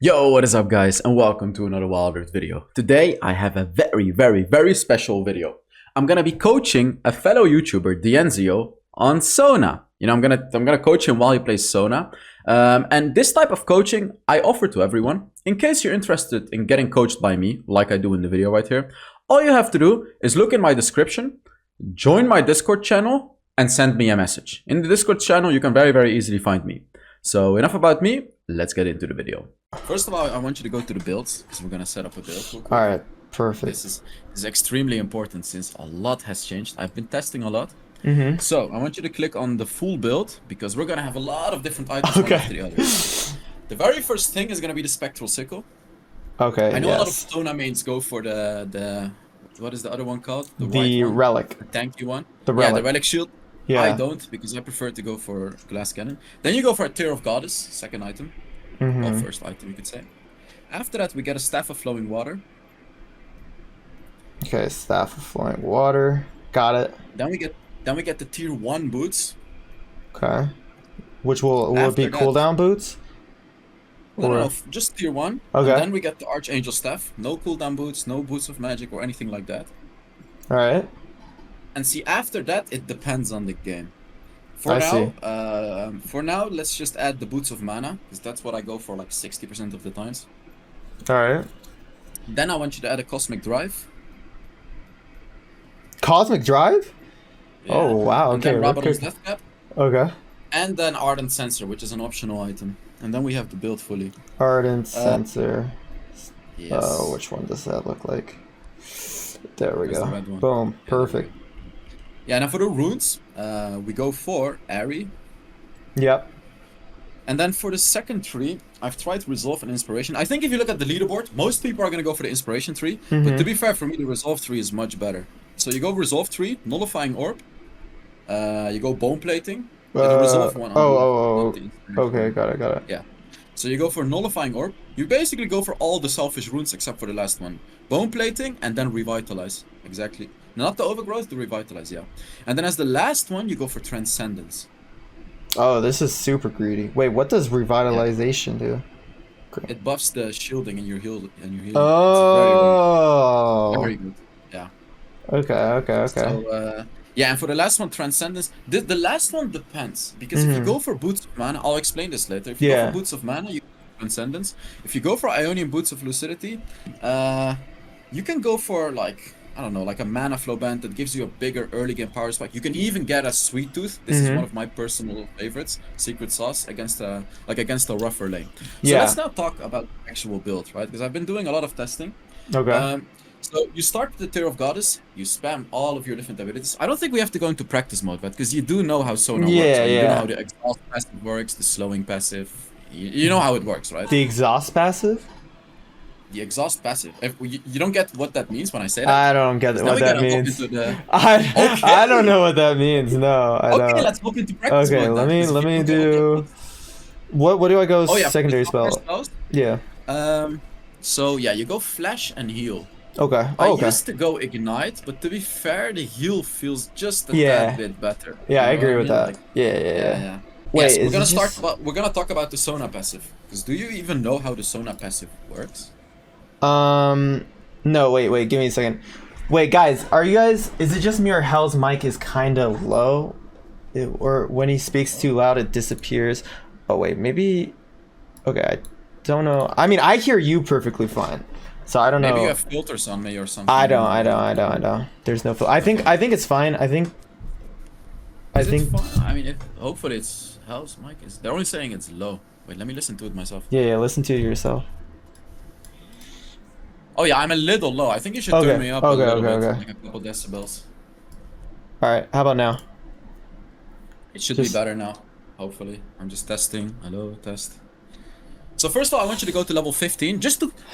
Yo, what is up guys, and welcome to another Wild Earth video. Today I have a very special video. I'm gonna be coaching a fellow YouTuber, D'Enzio, on Sona. You know, I'm gonna coach him while he plays Sona. And this type of coaching I offer to everyone. In case you're interested in getting coached by me, like I do in the video right here, all you have to do is look in my description, join my Discord channel, and send me a message. In the Discord channel, you can very easily find me. So enough about me, let's get into the video. First of all, I want you to go to the builds, because we're gonna set up a build. Alright, perfect. This is extremely important since a lot has changed. I've been testing a lot. So I want you to click on the full build, because we're gonna have a lot of different items one after the other. The very first thing is gonna be the spectral sickle. Okay, I know a lot of Sona mains go for the what is the other one called? The relic. The tanky one. The relic. Yeah, the relic shield. Yeah. I don't, because I prefer to go for glass cannon. Then you go for a Tear of Goddess, second item. Well, first item you could say. After that we get a Staff of Flowing Water. Okay, Staff of Flowing Water. Got it. Then we get the tier 1 boots. Okay. Which will it be After that- cooldown boots? No, just tier 1. Okay. And then we get the Archangel Staff. No cooldown boots, no boots of magic or anything like that. Alright. And see, after that it depends on the game. For now, let's just add the boots of mana, because that's what I go for like 60% of the times. Alright. Then I want you to add a Cosmic Drive. Cosmic Drive? Yeah. Oh wow, And okay. then Rabadon's Death Cap. Okay. And then Ardent Sensor, which is an optional item. And then we have the build fully. Ardent Sensor. Yes. Oh, which one does that look like? There we That's go. the red one. Boom. Yeah, Perfect. Yeah, now for the runes, we go for Airy. Yep. And then for the second tree, I've tried Resolve and Inspiration. I think if you look at the leaderboard, most people are going to go for the Inspiration tree. But to be fair, for me, the Resolve tree is much better. So you go Resolve tree, Nullifying Orb. You go Bone Plating. The Resolve one. Okay, got it. Yeah. So you go for Nullifying Orb. You basically go for all the selfish runes except for the last one. Bone Plating and then Revitalize. Exactly. Not the Overgrowth, the Revitalize, yeah. And then as the last one, you go for Transcendence. Oh, this is super greedy. Wait, what does revitalization do? It buffs the shielding in your heal. Oh. It's very good. Yeah. Okay. So, yeah, and for the last one, Transcendence. The last one depends, because if you go for Boots of Mana, I'll explain this later. If you go for Boots of Mana, you go for Transcendence. If you go for Ionian Boots of Lucidity, you can go for like, I don't know, like a mana flow band that gives you a bigger early game power spike. You can even get a Sweet Tooth. This is one of my personal favorites, Secret Sauce, against a rougher lane. So let's now talk about the actual build, right? Because I've been doing a lot of testing. Okay. So you start with the Tear of Goddess, you spam all of your different abilities. I don't think we have to go into practice mode, right? Because you do know how Sona works. Right? You do know how the exhaust passive works, the slowing passive. You know how it works, right? The exhaust passive? The exhaust passive. If you don't get what that means when I say that? I don't get what that means. I don't know what that means. No, I don't. Okay, let's hop into practice mode. Okay, let me do. What do I go secondary spell? Yeah. So yeah, you go Flash and Heal. Okay. I used to go Ignite, but to be fair, the heal feels just a tad bit better. Yeah, I agree with that. Like, yeah. Wait, yes, we're gonna talk about the Sona passive. Because do you even know how the Sona passive works? No, wait, give me a second. Wait, guys, is it just me or Hell's mic is kind of low? Or when he speaks too loud, it disappears. Oh, wait, maybe... Okay, I don't know. I mean, I hear you perfectly fine. So I don't know. Maybe you have filters on me or something. I don't. There's no filter. I think it's fine. I think it's fine? I mean, hopefully it's... Hell's mic is... They're only saying it's low. Wait, let me listen to it myself. Yeah, listen to it yourself. Oh yeah, I'm a little low. I think you should turn me up a little bit, like a couple decibels. Alright, how about now? It should be better now, hopefully. I'm just testing. Hello, test. So first of all, I want you to go to level 15.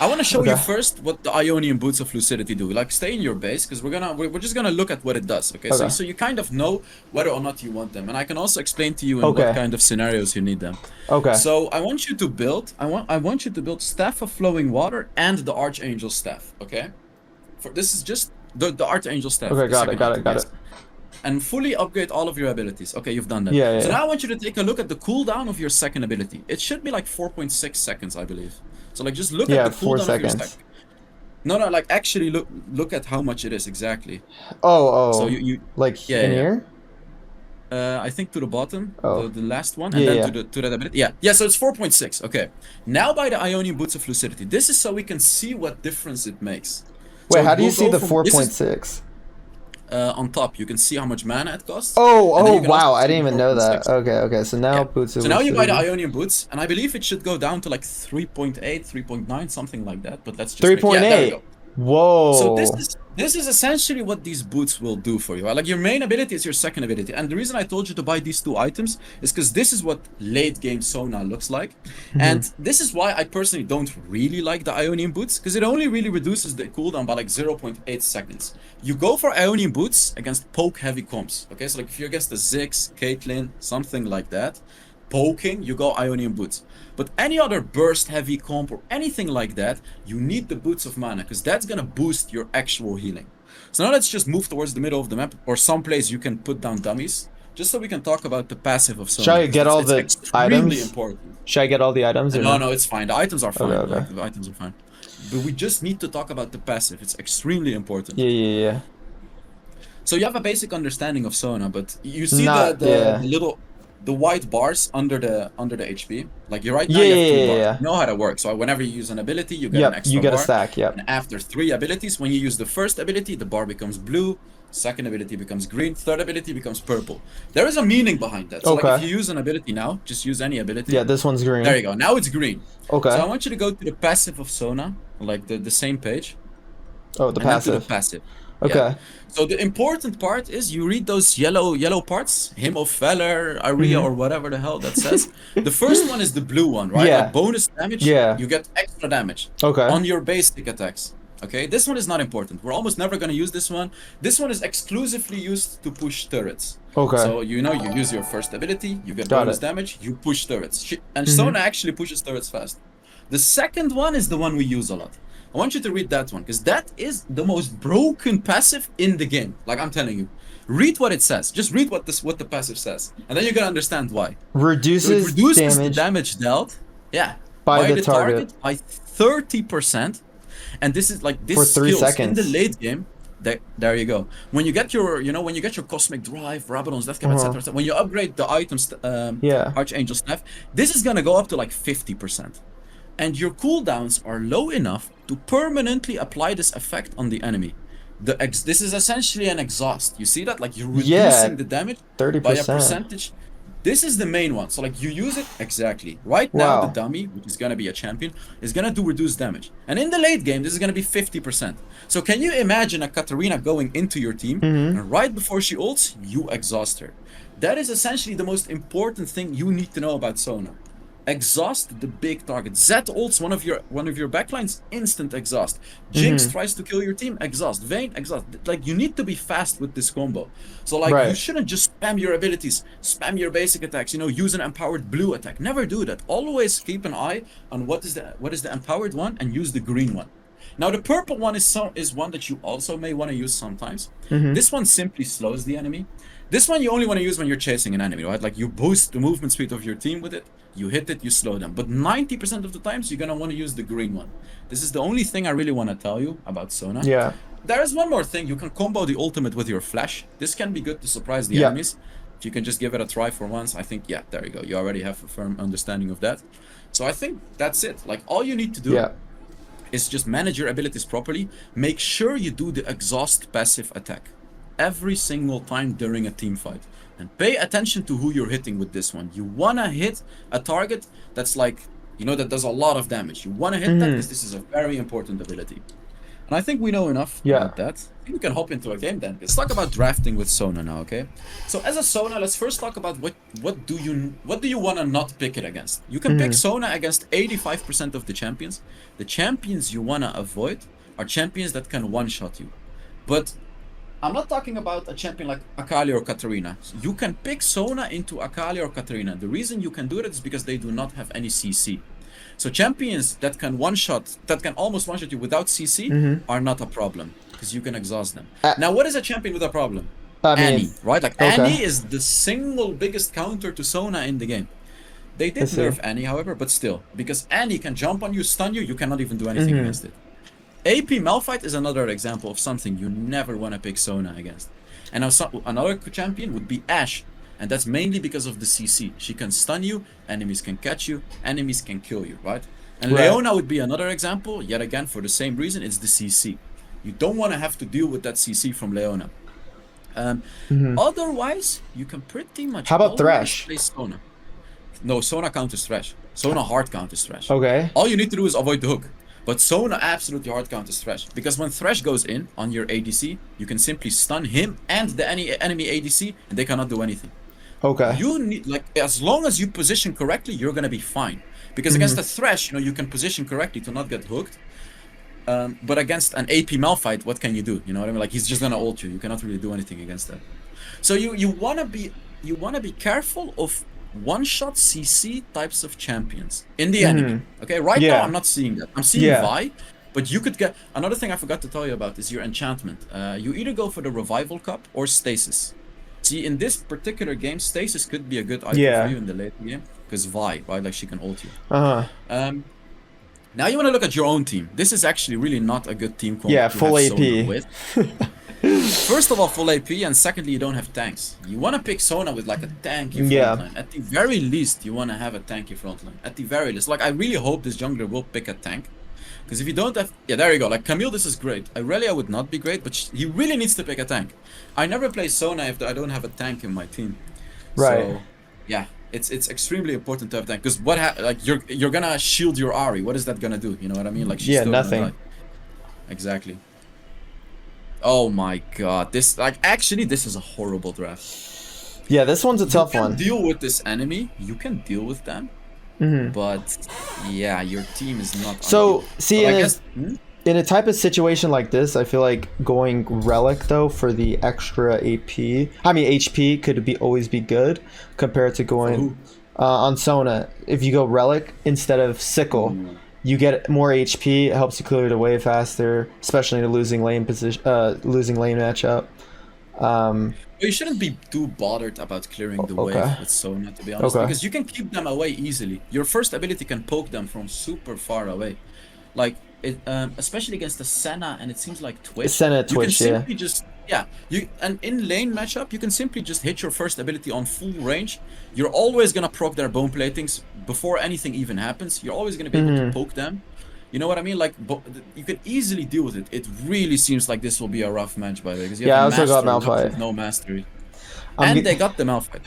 I want to show you first what the Ionian Boots of Lucidity do. Like, stay in your base, because we're just gonna look at what it does. Okay. So you kind of know whether or not you want them, and I can also explain to you in what kind of scenarios you need them. Okay. So I want you to build. I want you to build Staff of Flowing Water and the Archangel Staff. Okay. This is just the Archangel Staff. Okay, got it. And fully upgrade all of your abilities. Okay, you've done that. Yeah. So now I want you to take a look at the cooldown of your second ability. It should be like 4.6 seconds, I believe. So like just look Yeah, at the 4 cooldown of your seconds. stack. No, like actually look at how much it is exactly. Oh, So you like yeah, in yeah, yeah. here? I think to the bottom, Oh, the last one, and yeah, then yeah. to that ability. Yeah. So it's 4.6. Okay. Now by the Ionian Boots of Lucidity. This is so we can see what difference it makes. Wait, So how it do you will see go the from this is 4.6? on top. You can see how much mana it costs, and then Oh, you can also wow, I see didn't the even know that. 4.6. Okay, so now Yeah. Boots of So now you buy the Lucidity. Ionian Boots, and I believe it should go down to like 3.8, 3.9, something like that. But let's just yeah, there we 3.8. go. So Whoa. this is essentially what these boots will do for you. Like your main ability is your second ability. And the reason I told you to buy these two items is because this is what late game Sona looks like. And this is why I personally don't really like the Ionian boots, because it only really reduces the cooldown by like 0.8 seconds. You go for Ionian boots against poke heavy comps. Okay, so like if you're against the Ziggs, Caitlyn, something like that, poking, you go Ionian boots. But any other burst heavy comp or anything like that, you need the boots of mana, because that's gonna boost your actual healing. So now let's just move towards the middle of the map, or someplace you can put down dummies, just so we can talk about the passive of Should Sona. I get all It's the extremely items? important. Should I get all the items or No, it's fine. The items are fine. Okay. Like the items are fine. But we just need to talk about the passive. It's extremely important. Yeah. So you have a basic understanding of Sona, but you see Not, the yeah. little the white bars under the HP. Like you right now Yeah, you have two bars. yeah. You know how that works. So whenever you use an ability, you get an Yep, extra you get a bar. stack, yep. And after 3 abilities, when you use the first ability, the bar becomes blue. Second ability becomes green. Third ability becomes purple. There is a meaning behind that. So like if you use an ability now, just use any ability. Yeah, this one's green. There you go. Now it's green. Okay. So I want you to go to the passive of Sona, like the same page. Oh, the And then to passive. the passive. Okay. Yeah. So the important part is you read those yellow parts, Hymn of Valor, Aria, or whatever the hell that says. The first one is the blue one, right? Yeah. Like bonus damage. Yeah. You get extra damage. Okay. On your basic attacks. Okay, this one is not important. We're almost never gonna use this one. This one is exclusively used to push turrets. Okay. So you know you use your first ability, you get Got bonus it. damage, you push turrets. And Sona actually pushes turrets fast. The second one is the one we use a lot. I want you to read that one, because that is the most broken passive in the game. Like I'm telling you. Read what it says. Just read what the passive says. And then you're gonna understand why. Reduces, So it reduces damage the damage dealt. Yeah. by the target. By 30%. And this is like this For 3 skills seconds. in the late game. There you go. When you get your, when you get your Cosmic Drive, Rabadon's Deathcap, etc. When you upgrade the items, Yeah. Archangel Staff, this is gonna go up to like 50%. And your cooldowns are low enough to permanently apply this effect on the enemy. This is essentially an exhaust. You see that? Like you're reducing the damage 30%. by a percentage. This is the main one. So like you use it exactly. Right now, the dummy, which is gonna be a champion, is gonna do reduced damage. And in the late game, this is gonna be 50%. So can you imagine a Katarina going into your team, and right before she ults, you exhaust her? That is essentially the most important thing you need to know about Sona. Exhaust the big target. Zed ults one of your backlines, instant exhaust. Jinx tries to kill your team, exhaust. Vayne, exhaust. Like you need to be fast with this combo. So like you shouldn't just spam your abilities, spam your basic attacks, use an empowered blue attack. Never do that. Always keep an eye on what is the empowered one and use the green one. Now the purple one is one that you also may want to use sometimes. This one simply slows the enemy. This one you only want to use when you're chasing an enemy, right? Like you boost the movement speed of your team with it, you hit it, you slow them. But 90% of the times you're gonna want to use the green one. This is the only thing I really want to tell you about Sona. Yeah. There is one more thing. You can combo the ultimate with your flash. This can be good to surprise the enemies. If you can just give it a try for once, I think, yeah, there you go. You already have a firm understanding of that. So I think that's it. Like all you need to do is just manage your abilities properly. Make sure you do the exhaust passive attack every single time during a team fight, and pay attention to who you're hitting with this one. You wanna hit a target that's like, that does a lot of damage. You wanna hit that because this is a very important ability. And I think we know enough about that. I think we can hop into a game then. Let's talk about drafting with Sona now, okay? So as a Sona, let's first talk about what do you wanna not pick it against. You can pick Sona against 85% of the champions. The champions you wanna avoid are champions that can one-shot you. But I'm not talking about a champion like Akali or Katarina. You can pick Sona into Akali or Katarina. The reason you can do it is because they do not have any CC. So champions that can almost one-shot you without CC are not a problem, because you can exhaust them. Now, what is a champion with a problem? Annie, right? Like Annie is the single biggest counter to Sona in the game. They did see. nerf Annie, however, but still, because Annie can jump on you, stun you, you cannot even do anything against it. AP Malphite is another example of something you never want to pick Sona against. And now another champion would be Ashe, and that's mainly because of the CC. She can stun you, enemies can catch you, enemies can kill you, right? And Leona would be another example, yet again, for the same reason, it's the CC. You don't want to have to deal with that CC from Leona. Otherwise, you can pretty much How about Thresh? play Sona. No, Sona counters Thresh. Sona hard counters Thresh. Okay. All you need to do is avoid the hook. But Sona absolutely hard counters Thresh. Because when Thresh goes in on your ADC, you can simply stun him and the enemy ADC, and they cannot do anything. Okay. You need, like, as long as you position correctly, you're gonna be fine. Because against a Thresh, you know, you can position correctly to not get hooked. But against an AP Malphite, what can you do? You know what I mean? Like, he's just gonna ult you. You cannot really do anything against that. So you wanna be careful of one-shot CC types of champions in the enemy. Okay, right now I'm not seeing that. I'm seeing Vi, but you could get another thing I forgot to tell you about is your enchantment. You either go for the Revival Cup or Stasis. See, in this particular game, Stasis could be a good item for you in the late game because Vi, right? Like she can ult you. Now you want to look at your own team. This is actually really not a good team comp. Yeah, full AP. With. First of all, full AP, and secondly, you don't have tanks. You want to pick Sona with like a tanky frontline. At the very least, you want to have a tanky frontline. At the very least. Like, I really hope this jungler will pick a tank. Because if you don't have... Yeah, there you go. Like, Camille, this is great. Irelia would not be great, but he really needs to pick a tank. I never play Sona if I don't have a tank in my team. Right. So, yeah. It's extremely important to have tank. Because like, you're gonna shield your Ahri. What is that gonna do? You know what I mean? Like, she's still nothing. Gonna die. Exactly. Oh my god, this, like, actually this is a horrible draft. Yeah, this one's a tough one. You can deal with this enemy, you can deal with them, but yeah, your team is not. So, see, guess, in a type of situation like this, I feel like going Relic though for the extra HP could always be good compared to going on Sona. If you go Relic instead of Sickle. You get more HP. It helps you clear it away faster, especially in a losing lane matchup. You shouldn't be too bothered about clearing the wave with Sona, to be honest, because you can keep them away easily. Your first ability can poke them from super far away, like it, especially against the Senna, and it seems like Twitch. Senna Twitch, you can simply just and in lane matchup, you can simply just hit your first ability on full range. You're always gonna proc their bone platings before anything even happens. You're always gonna be able to poke them. You know what I mean? Like, you can easily deal with it. It really seems like this will be a rough match, by the way, because you have I also got Malphite with no mastery, and they got the Malphite.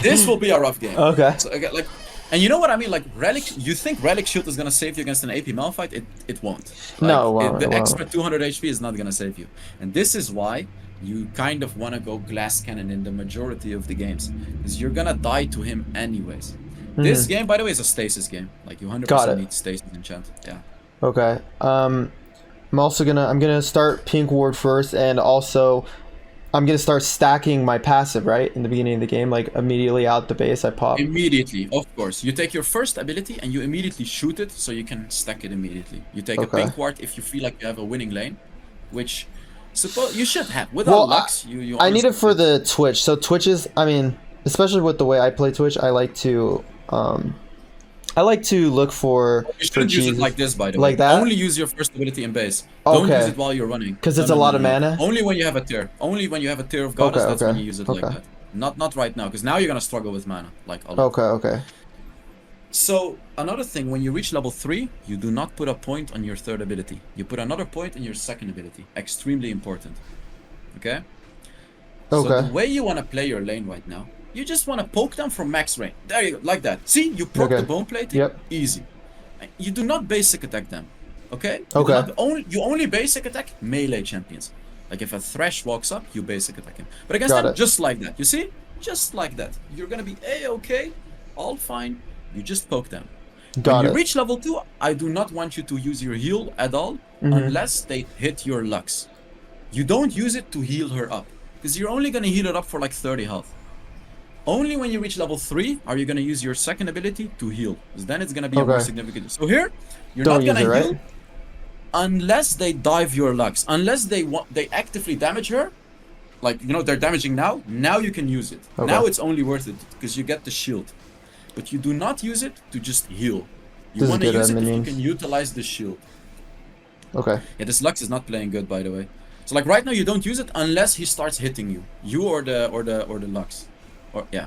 This will be a rough game. Okay. So, like, and you know what I mean? Like, Relic, you think Relic Shield is gonna save you against an AP Malphite? It won't. Like, no, the extra 200 HP is not gonna save you, and this is why you kind of want to go Glass Cannon in the majority of the games, because you're gonna die to him anyways. This game, by the way, is a stasis game. Like, you 100% need stasis enchant. Yeah. Okay. I'm gonna start Pink Ward first, and also I'm gonna start stacking my passive right in the beginning of the game, like immediately out the base I pop. Immediately, of course. You take your first ability and you immediately shoot it, so you can stack it immediately. You take a Pink Ward if you feel like you have a winning lane, which you should have. Without Lux, you I need it for the Twitch. So Twitch is, I mean, especially with the way I play Twitch, I like to look for. You shouldn't use it like this, by the way. Like that? Only use your first ability in base. Don't use it while you're running. Because it's a lot of mana? Only when you have a tier. Only when you have a tier of goddess, that's when you use it like that. Not right now, because now you're gonna struggle with mana. Like a lot. Okay. So, another thing, when you reach level 3, you do not put a point on your third ability. You put another point in your second ability. Extremely important. Okay? So the way you want to play your lane right now, you just want to poke them from max range. There you go, like that. See, you proc the bone plating, easy. You do not basic attack them, okay? You only basic attack melee champions. Like, if a Thresh walks up, you basic attack him. But against them, just like that. You see? Just like that. You're gonna be A-okay, all fine. You just poke them. When you reach level 2, I do not want you to use your heal at all, unless they hit your Lux. You don't use it to heal her up, because you're only gonna heal her up for like 30 health. Only when you reach level 3 are you gonna use your second ability to heal, because then it's gonna be more significant. So here, you're not gonna heal unless they dive your Lux, unless they actively damage her. Like, you know, they're damaging now. Now you can use it. Now it's only worth it because you get the shield. but you do not use it to just heal. You This is want to good use at it if you minions. can utilize the shield. Okay. Yeah, this Lux is not playing good, by the way. So like right now, you don't use it unless he starts hitting you, or the Lux, or yeah.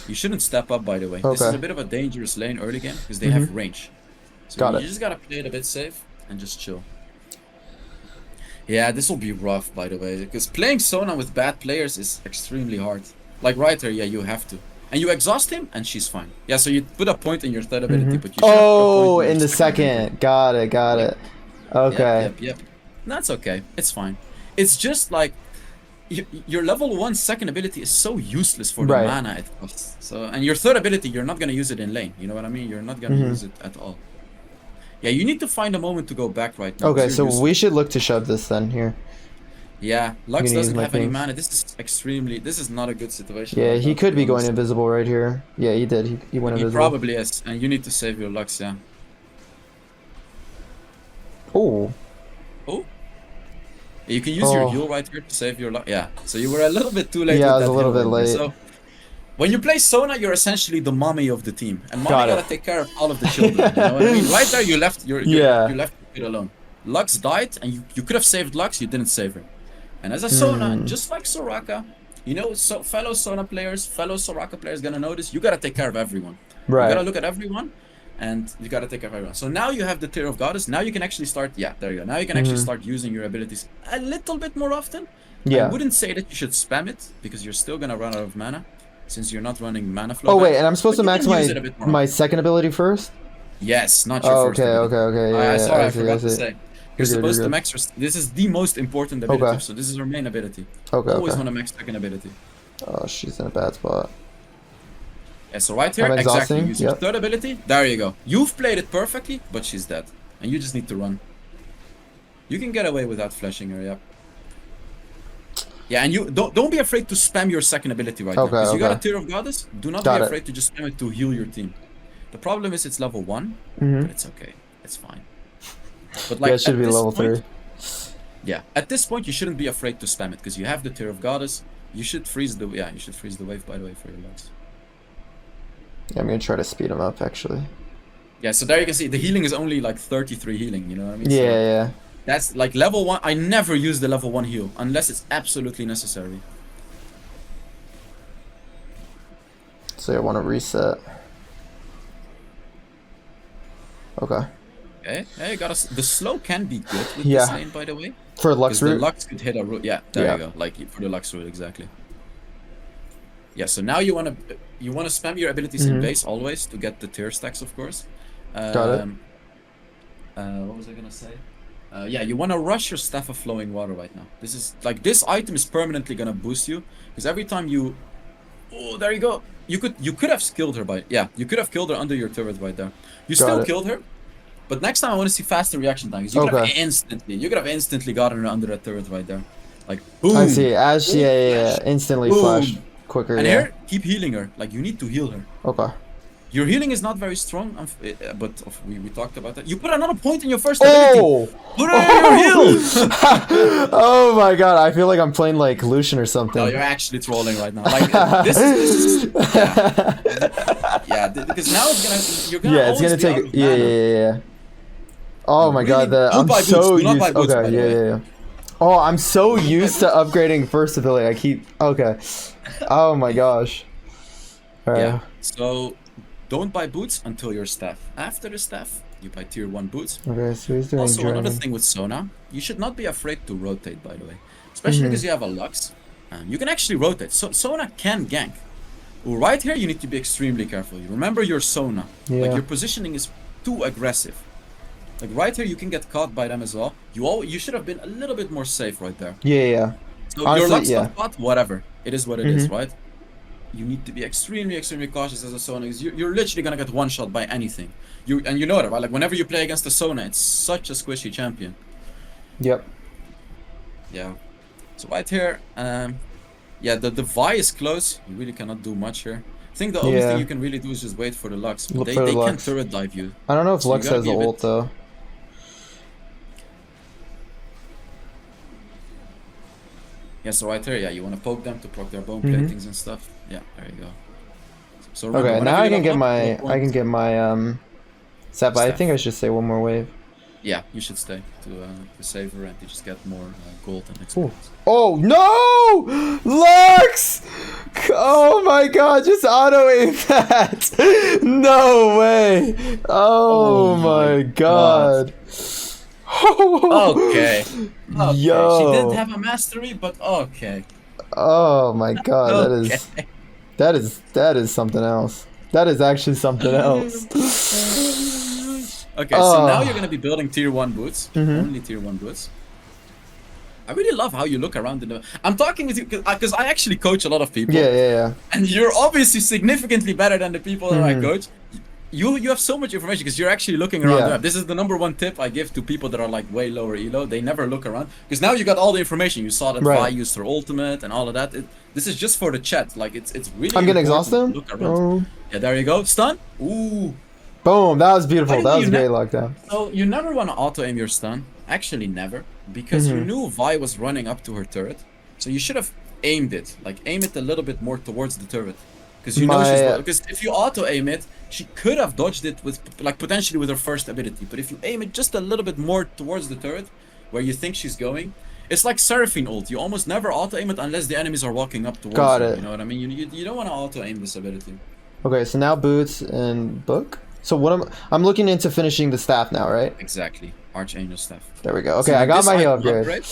You shouldn't step up, by the way. This is Okay. a bit of a dangerous lane early game because they have range. So Got you it. just gotta play it a bit safe and just chill. Yeah, this will be rough, by the way, because playing Sona with bad players is extremely hard. Like right here, yeah, you have to. And you exhaust him, and she's fine. Yeah, so you put a point in your third ability, but you should Oh, put a point in the your ability. second. Got it. Got it. Okay. Yep. That's okay. It's fine. It's just like your level 1 second ability is so useless for the Right. mana it costs. So, and your third ability, you're not gonna use it in lane. You know what I mean? You're not gonna use it at all. Yeah, you need to find a moment to go back right now. Okay, so we should look to shove this then here. Yeah, Lux gonna use doesn't my have any things. mana. This is not a good situation. Yeah, right he now, to could be going honest. invisible right here. Yeah, he did. He went He invisible. probably is, and you need to save your Lux, yeah. Oh. Oh? You can use your heal right here to save your Lux. Yeah, so you were a little bit too late. Yeah, I with was a that little heal bit right there. late. So, when you play Sona, you're essentially the mommy of the team, and mommy Got it. gotta take care of all of the children. You know what I mean? Right there, you left you left your kid alone. Lux died, and you could have saved Lux. You didn't save her. And as a Sona, just like Soraka, you know, so fellow Sona players, fellow Soraka players gonna notice you gotta take care of everyone. Right. You gotta look at everyone, and you gotta take care of everyone. So now you have the Tear of Goddess. Now you can actually start. Yeah, there you go. Now you can actually start using your abilities a little bit more often. Yeah. I wouldn't say that you should spam it because you're still gonna run out of mana, since you're not running mana flow. Oh wait, back, and I'm supposed to but you max can use it a bit more my often. second ability first? Yes, not your Oh, first. okay, ability. okay. Yeah, Sorry, I see, forgot to see. say. You're You're good, supposed you're to good. max your. This is the most important ability. Okay. So this is your main ability. Okay, Always okay. want to max second ability. Oh, she's in a bad spot. Yeah, so right here, I'm exactly. exhausting, Use your yep. third ability. There you go. You've played it perfectly, but she's dead, and you just need to run. You can get away without flashing her. Yep. Yeah, and you don't be afraid to spam your second ability right now. Because you got a Tear of Goddess. Do not Got be it. afraid to just spam it to heal your team. The problem is it's level 1, but it's okay. It's fine. But like Yeah, it should at be this level point, 3. yeah, at this point you shouldn't be afraid to spam it because you have the Tear of Goddess. You should freeze the wave, by the way, for your Lux. Yeah, I'm gonna try to speed him up actually. Yeah, so there you can see the healing is only like 33 healing. You know what I mean? Yeah, So yeah. that's like level 1. I never use the level 1 heal unless it's absolutely necessary. So I want to reset. Okay. Okay, yeah, you gotta. The slow can be good with Yeah. this lane, by the way. For Lux Because the root. Lux could hit a root. Yeah, there Yeah. you go. Like for the Lux root, exactly. Yeah, so now you wanna spam your abilities in base always to get the tier stacks, of course. Got it. What was I gonna say? Yeah, you wanna rush your Staff of Flowing Water right now. This item is permanently gonna boost you because every time you. Oh, there you go. You could have killed her you could have killed her under your turret right there. You still killed her. But next time I want to see faster reaction times. You could have instantly gotten her under that turret right there. Like boom. I see. As yeah. Instantly Boom. flash quicker. And Yeah. here, keep healing her. Like you need to heal her. Okay. Your healing is not very strong, but we talked about that. You put another point in your first ability. Oh! Put it in your heal. Oh my god! I feel like I'm playing like Lucian or something. No, you're actually trolling right now. Like this is because now you're gonna Yeah, it's always gonna be take. out of Yeah, mana. yeah. Oh my really, god! don't I'm buy so boots, do not used. buy boots, by Okay, the way. yeah. Oh, I'm so used to upgrading first ability. I keep. Okay. Oh my gosh. Alright. Yeah. So don't buy boots until your staff. After the staff, you buy tier 1 boots. Okay, so he's doing Also, another dragon. thing with Sona, you should not be afraid to rotate, by the way. Especially because you have a Lux. You can actually rotate. So Sona can gank. Right here, you need to be extremely careful. You remember your Sona. Yeah. Like, your positioning is too aggressive. Like, right here, you can get caught by them as well. You should have been a little bit more safe right there. Yeah. So Honestly, your Lux yeah. got caught, whatever. It is what it is, right? You need to be extremely cautious as a Sona because you're literally gonna get one shot by anything. You know that, right? Like whenever you play against a Sona, it's such a squishy champion. Yep. Yeah. So right here, yeah, the Vi is close. You really cannot do much here. I think the only thing you can really do is just wait for the Lux. But Look they for the can Lux. turret dive you. I don't know if So you Lux gotta has be the a bit- ult though. Yeah, so right here, yeah, you want to poke them to proc their bone platings and stuff. Yeah, there you go. So remember, Okay, now whenever I you can level get up, my I can get my set, but I Staff. think I should stay one more wave. Yeah, you should stay to savor and to just get more gold and Ooh. experience. Oh no! Lux! Oh my god, just auto aim that! No way! Oh, my god. Okay. Okay. She didn't Yo. have a mastery, but okay. Oh my god, Okay. that is something else. That is actually something else. Okay, so now you're gonna be building tier 1 boots. Mhm. Only tier 1 boots. I really love how you look around in the... I'm talking with you because I actually coach a lot of people. Yeah. And you're obviously significantly better than the people that I Mhm. coach. You have so much information because you're actually looking around the Yeah. map. This is the #1 tip I give to people that are like way lower elo. They never look around because now you got all the information. You saw that Right. Vi used her ultimate and all of that. This is just for the chat. Like it's really. I'm gonna important exhaust him. to look around. Oh. Yeah, there you go. Stun. Ooh. Boom, that was beautiful. Why do That you was great ne- lockdown. So you never want to auto aim your stun. Actually, never, because you Mhm. knew Vi was running up to her turret. So you should have aimed it. Like aim it a little bit more towards the turret, because you know she's. Because if you auto aim it, she could have dodged it with like potentially with her first ability. But if you aim it just a little bit more towards the turret, where you think she's going, it's like Seraphine ult. You almost never auto aim it unless the enemies are walking up towards Got you. it. You know what I mean? You don't want to auto aim this ability. Okay, so now boots and book. So what I'm looking into finishing the staff now, right? Exactly. Archangel staff. There we go. Okay, See, I got this my heal item upgrade.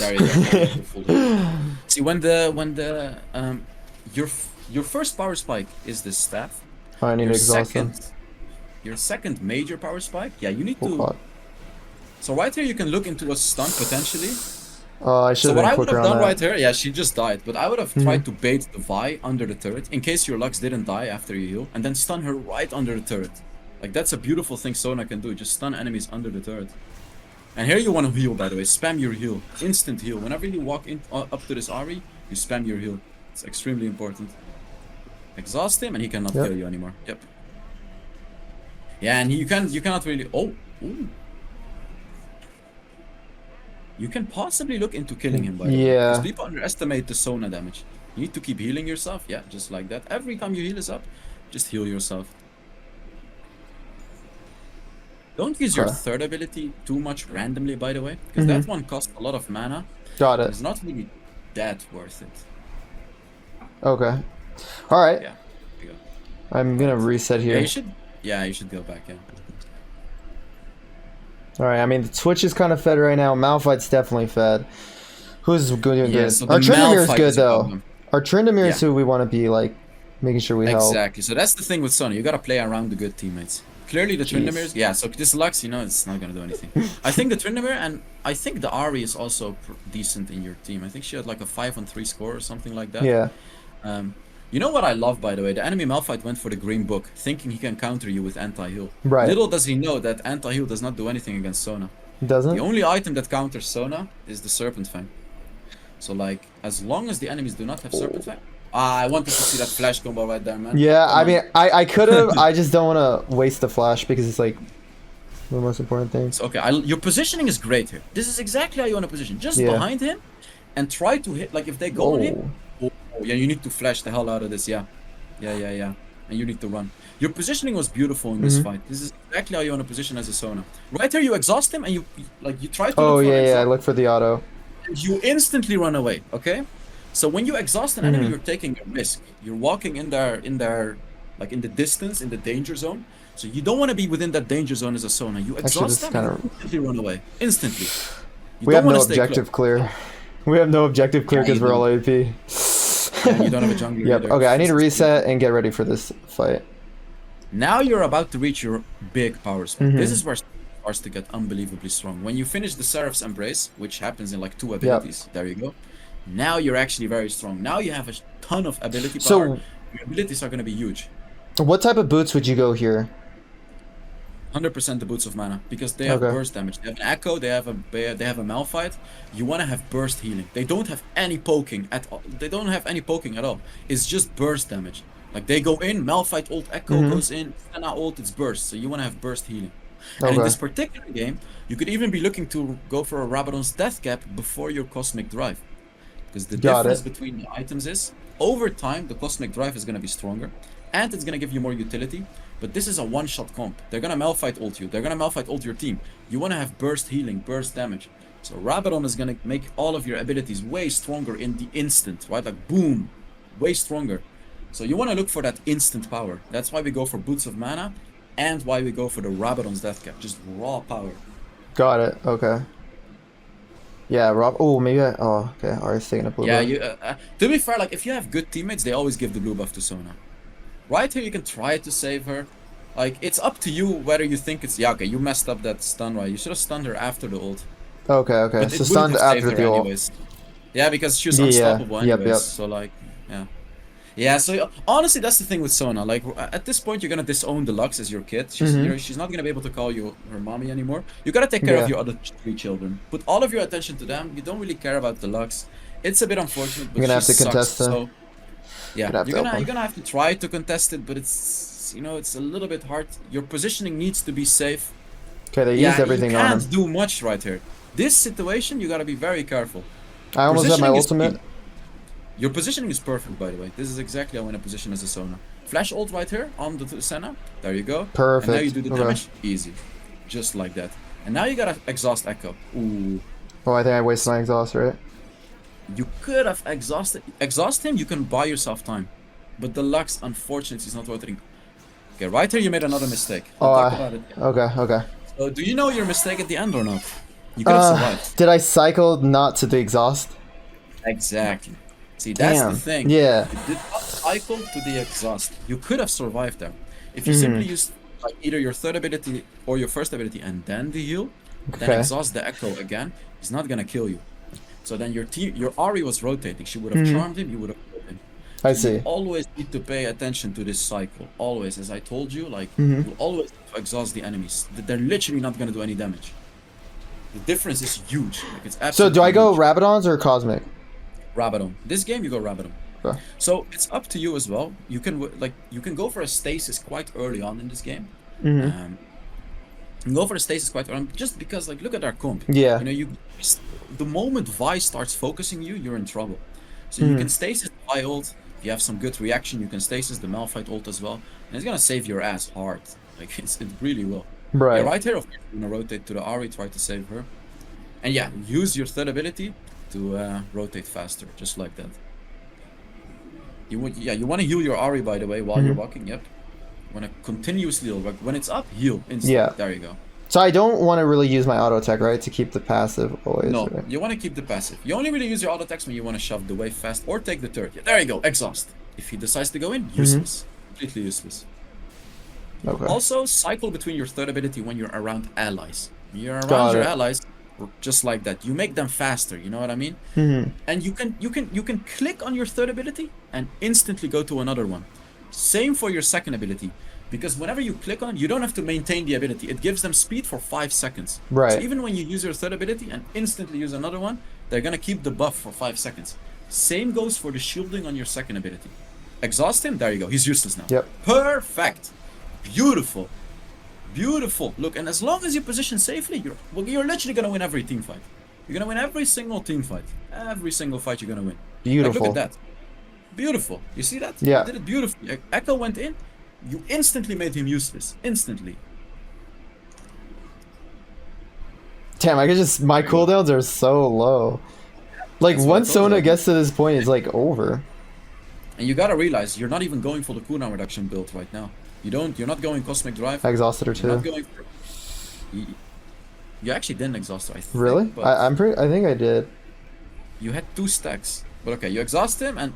There you go. Full heal. See, when the your first power spike is the staff. Oh, I need to exhaust them. Your second major power spike, yeah, you need Oh, to. God. So right here you can look into a stun potentially. Oh, I So should what have I been would quicker have on done that. right here, yeah, she just died, but I would have tried to bait the Vi under the turret in case your Lux didn't die after you heal, and then stun her right under the turret. Like that's a beautiful thing Sona can do, just stun enemies under the turret. And here you want to heal, by the way, spam your heal, instant heal. Whenever you walk in up to this Ari, you spam your heal. It's extremely important. Exhaust him and he cannot kill you anymore. Yep. Yeah, and you cannot really. Oh, ooh. You can possibly look into killing him, by the way. Yeah. Because people underestimate the Sona damage. You need to keep healing yourself. Yeah, just like that. Every time your heal is up, just heal yourself. Don't use your third ability too much randomly, by the way. Because that one costs a lot of mana. Got it. It's not really that worth it. Okay. All right. Yeah. There you go. I'm gonna reset here. Yeah, you should. Yeah, you should go back. Yeah. All right. I mean, the Twitch is kind of fed right now. Malphite's definitely fed. Who's doing good? So Our the Tryndamere is Malphite good is a though. problem. Our Tryndamere is Yeah. who we want to be like, making sure we help. Exactly. So that's the thing with Sona. You gotta play around the good teammates. Clearly the Tryndamere's, yeah, so this Lux, you know, it's not gonna do anything. I think the Tryndamere, and I think the Ahri is also decent in your team. I think she had like a 5-on-3 score or something like that. Yeah. You know what I love, by the way? The enemy Malphite went for the green book, thinking he can counter you with anti-heal. Right. Little does he know that anti-heal does not do anything against Sona. Doesn't? The only item that counters Sona is the Serpent Fang. So like, as long as the enemies do not have Serpent Fang... I wanted to see that flash combo right there, man. Yeah, Come I on. mean, I could have. I just don't want to waste the flash because it's like the most important thing. So, okay, your positioning is great here. This is exactly how you want to position. Just behind him and try to hit, like if they go on him. Oh, yeah, you need to flash the hell out of this, yeah. Yeah. And you need to run. Your positioning was beautiful in this fight. This is exactly how you want to position as a Sona. Right here, you exhaust him and you try to Oh, look for yeah, exhaust. I look for the auto. And you instantly run away, okay? So when you exhaust an enemy, you're taking a risk. You're walking in there, like in the distance, in the danger zone. So you don't want to be within that danger zone as a Sona. You exhaust them and instantly run away. Instantly. We have no objective clear. We have no objective clear because we're all AP. Yeah, you don't have a jungler Yep. either. Okay, I need to reset and get ready for this fight. Now you're about to reach your big power spike. This is where it starts to get unbelievably strong. When you finish the Seraph's Embrace, which happens in like 2 abilities, there you go. Now you're actually very strong. Now you have a ton of ability power. So, your abilities are going to be huge. What type of boots would you go here? 100% the Boots of Mana, because they have burst damage. They have an Echo, they have a Malphite. You want to have burst healing. They don't have any poking at all. They don't have any poking at all. It's just burst damage. Like they go in, Malphite ult, Echo goes in, Sona ult, it's burst. So you want to have burst healing. And in this particular game, you could even be looking to go for a Rabadon's Death Cap before your Cosmic Drive. Because the difference between the items is, over time, the Cosmic Drive is going to be stronger. and it's gonna give you more utility. But this is a one-shot comp. They're gonna Malphite ult you. They're gonna Malphite ult your team. You wanna have burst healing, burst damage. So Rabadon is gonna make all of your abilities way stronger in the instant, right? Like boom, way stronger. So you wanna look for that instant power. That's why we go for Boots of Mana, and why we go for the Rabadon's Death Cap, just raw power. Got it. Okay. Yeah, Rob. Oh, maybe I. Oh, okay. I was thinking of blue. Yeah, buff. you. To be fair, like if you have good teammates, they always give the blue buff to Sona. Right here, you can try to save her. Like it's up to you whether you think it's. Yeah, okay, you messed up that stun, right? You should have stunned her after the ult. Okay, okay. But So it wouldn't stunned have saved after her the ult. anyways. Yeah, because she was Yeah, unstoppable yep, anyways. yep. So like, yeah. Yeah, so honestly, that's the thing with Sona. Like, at this point, you're gonna disown the Lux as your kid. She's not gonna be able to call you her mommy anymore. You gotta take care of Yeah. your other 3 children. Put all of your attention to them. You don't really care about the Lux. It's a bit unfortunate, but You're gonna have she to contest sucks, her. so yeah, Gonna have to you're help him. gonna have to try to contest it, but it's it's a little bit hard. Your positioning needs to be safe. Okay, they Yeah, used everything you on can't him. do much right here. This situation, you gotta be very careful. I almost got my Positioning is ultimate. key. Your positioning is perfect, by the way. This is exactly how I want to position as a Sona. Flash ult right here on the Senna. There you go. Perfect. And now you do the Okay. damage. Easy. Just like that. And now you gotta exhaust Echo. Ooh. Oh, I think I wasted my exhaust, right? You could have exhausted. Exhaust him, you can buy yourself time. But the Lux, unfortunately, is not rotating. Okay, right here you made another mistake. We'll talk about it. Okay, okay. So, do you know your mistake at the end or not? You could have survived. Did I cycle not to the exhaust? Exactly. See, that's Damn. the thing. Yeah. You did not cycle to the exhaust. You could have survived there. If you simply used like either your third ability or your first ability and then the heal, then Okay. exhaust the echo again, he's not gonna kill you. So then your Ari was rotating. She would have charmed him, you would have killed him. I You see. always need to pay attention to this cycle. Always, as I told you, like you always need to exhaust the enemies. They're literally not gonna do any damage. The difference is huge. Like it's So absolutely do I go huge. Rabadons or Cosmic? Rabadon. This game you go Rabadon. Okay. So it's up to you as well. You can you can go for a stasis quite early on in this game. Mm-hmm. You can go for a stasis quite early on just because look at our comp. Yeah. The moment Vi starts focusing you, you're in trouble. So you can stasis Vi ult. If you have some good reaction, you can stasis the Malphite ult as well, and it's gonna save your ass hard. Like it really will. Right. Yeah, right here, of course, you're gonna rotate to the Ari, try to save her, and yeah, use your third ability to rotate faster, just like that. You want to heal your Ari, by the way, while you're walking. Yep. You want to continuously heal. Like when it's up, heal instantly. Yeah. There you go. So I don't want to really use my auto attack, right? To keep the passive always. No, Right? you want to keep the passive. You only really use your auto attacks when you want to shove the wave fast or take the turret. Yeah, there you go. Exhaust. If he decides to go in, useless. Completely useless. Okay. Also, cycle between your third ability when you're around allies. When you're around Got your it. allies, just like that. You make them faster. You know what I mean? And you can click on your third ability and instantly go to another one. Same for your second ability, because whenever you click on it, you don't have to maintain the ability. It gives them speed for 5 seconds. Right. So even when you use your third ability and instantly use another one, they're gonna keep the buff for 5 seconds. Same goes for the shielding on your second ability. Exhaust him. There you go. He's useless now. Yep. Perfect. Beautiful. Beautiful. Look, and as long as you position safely, you're literally gonna win every team fight. You're gonna win every single team fight. Every single fight you're gonna win. Beautiful. Like, look at that. Beautiful. You see that? Yeah. You did it beautifully. Echo went in. You instantly made him useless. Instantly. Damn, I could just my cooldowns are so low. Like That's what I once told Sona you. gets to this point, it's like over. And you gotta realize you're not even going for the cooldown reduction build right now. You're not going Cosmic Drive. I exhausted her You're not too. going for. You actually didn't exhaust her, I think. Really? But I think I did. you had 2 stacks. But okay, you exhaust him and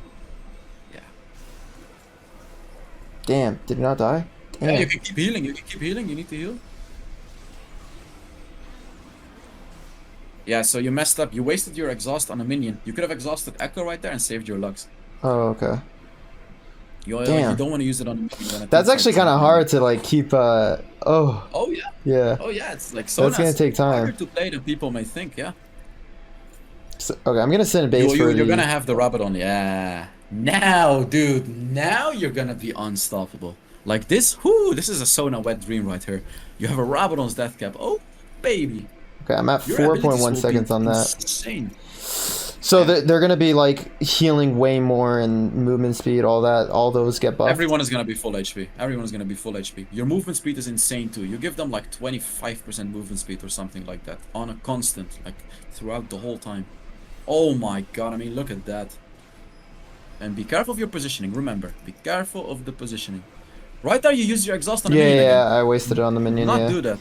yeah. Damn, did he not die? Yeah, Damn. you can keep healing. You can keep healing. You need to heal. Yeah, so you messed up. You wasted your exhaust on a minion. You could have exhausted Echo right there and saved your Lux. Oh, okay. You Damn. don't want to use it on a minion. when a That's team actually fights kind of on a hard to like keep. Oh, minion. Oh yeah. yeah. Oh yeah. It's like That's gonna take time. harder to play than people may think. Yeah. So, okay, I'm gonna send a base for You're the. gonna have the Rabadon. Yeah. Now, dude. Now you're gonna be unstoppable. Like this. Whoo! This is a Sona wet dream right here. You have a Rabadon's death cap. Oh, baby. Okay, I'm at Your abilities 4.1 will be seconds on that. Insane. So they're gonna be like healing way more and movement speed, all that. All those get buffed. Everyone is gonna be full HP. Everyone is gonna be full HP. Your movement speed is insane too. You give them like 25% movement speed or something like that on a constant, like throughout the whole time. Oh my god! I mean, look at that. And be careful of your positioning. Remember, be careful of the positioning. Right there, you use your exhaust on a minion. Yeah, I wasted it on the minion. Not do that.